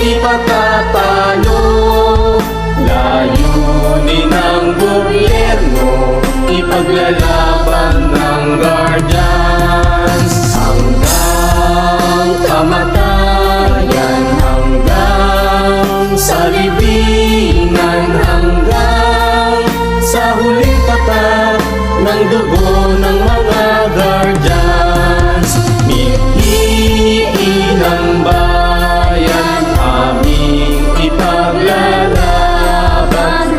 di patatalo. Layunin ng gobyerno, ipaglalaban ng Guardians. Hanggang kamatayan, hanggang sa libingan, hanggang sa huling tatak ng dugo ng mga Guardians. Mithi ng bayan, aming ipaglalaban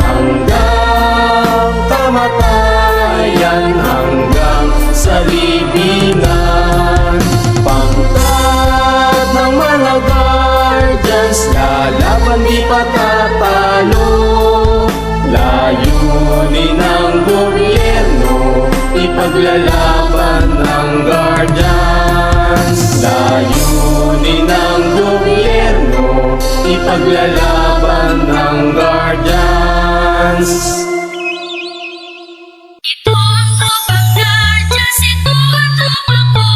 hanggang kamatayan, hanggang sa libingan. Pangkat ng mga Guardians, lalaban di patatalo. Layunin ng gobyerno, ipaglalaban ng Guardians. Layunin ng gobyerno, ipaglalaban ng Guardians. Ito ang tropang Guardians, ito ang tropa ko.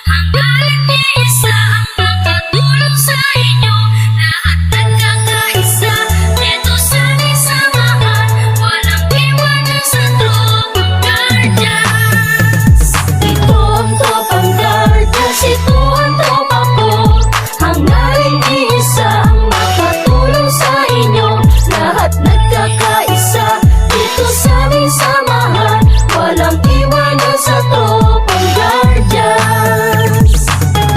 Hangga't iisa ang makatulong sa inyo. Lahat nagkakaisa, dito sana'y samahan. Walang iwanan sa tropang Guardians. Ito ang tropang Guardians, ito ang tropa ko. Hangga't iisa ang makatulong sa inyo. Lahat nagkakaisa, dito sana'y samahan. Walang iwanan sa tropang Guardians.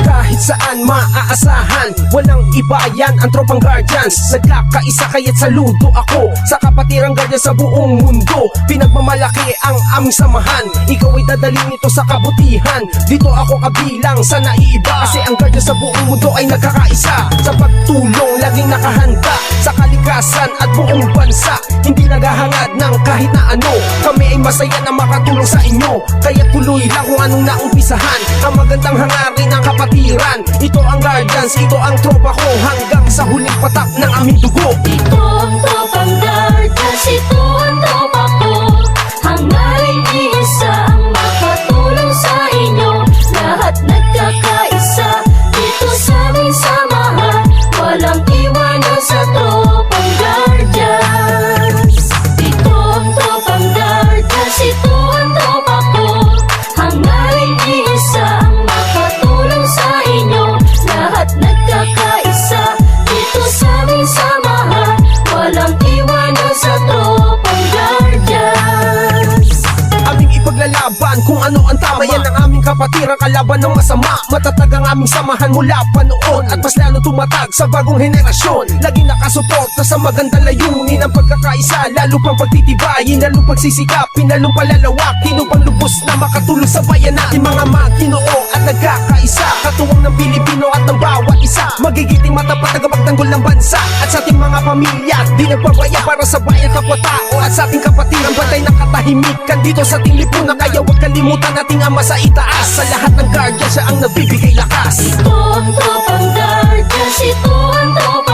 Kahit saan maaasahan, walang iba yan ang tropang Guardians. Nagkakaisa kaya't saludo ako sa kapatirang Guardians sa buong mundo. Pinagmamalaki ang aming samahan, ikaw ay dadalhin nito sa kabutihan. Dito ako kabilang sa naiiba, kasi ang Guardians sa buong mundo ay nagkakaisa. Sa pagtulong, laging nakahanda sa kalikasan at buong bansa. Hindi naghahangad ng kahit na ano, kami ay masaya na makatulong sa inyo. Kaya tuloy lang kung anong naumpisahan, ang magandang hangarin ng kapatiran. Ito ang Guardians, ito ang tropa ko, hanggang sa huling patak ng aming dugo. Ito ang tropang Guardians, ito ang tropa ko. Hangga't iisa ang makatulong sa inyo. Lahat nagkakaisa, dito sana'y samahan. Walang iwanan sa tropang Guardians. Ito ang tropang Guardians, ito ang tropa ko. Hangga't iisa ang makatulong sa inyo. Lahat nagkakaisa, dito sana'y samahan. Walang iwanan sa tropang Guardians. Aming ipaglalaban kung ano ang tama, yan ang aming kapatiran, kalaban ng masama. Matatag ang aming samahan mula pa noon, at mas lalo tumatag sa bagong henerasyon. Laging nakasuporta sa magandang layunin ang pagkakaisa, lalo pang pagtitibayin, lalo pagsisikapin, lalong palalawakin upang lubos na makatulong sa bayan natin. Mga Maginoo at nagkakaisa, katuwang ng Pilipino at ng bawat isa. Magigiting matapat na magtanggol ng bansa, at sa ating mga pamilya di nagpabaya para sa bayan, kapwa-tao at sa ating kapatiran. Bantay ng katahimikan dito sa ating lipunan, kaya huwag kalimutan nating Ama sa itaas. Sa lahat ng Guardians, siya ang nagbibigay lakas. Ito ang tropang Guardians, ito ang tropa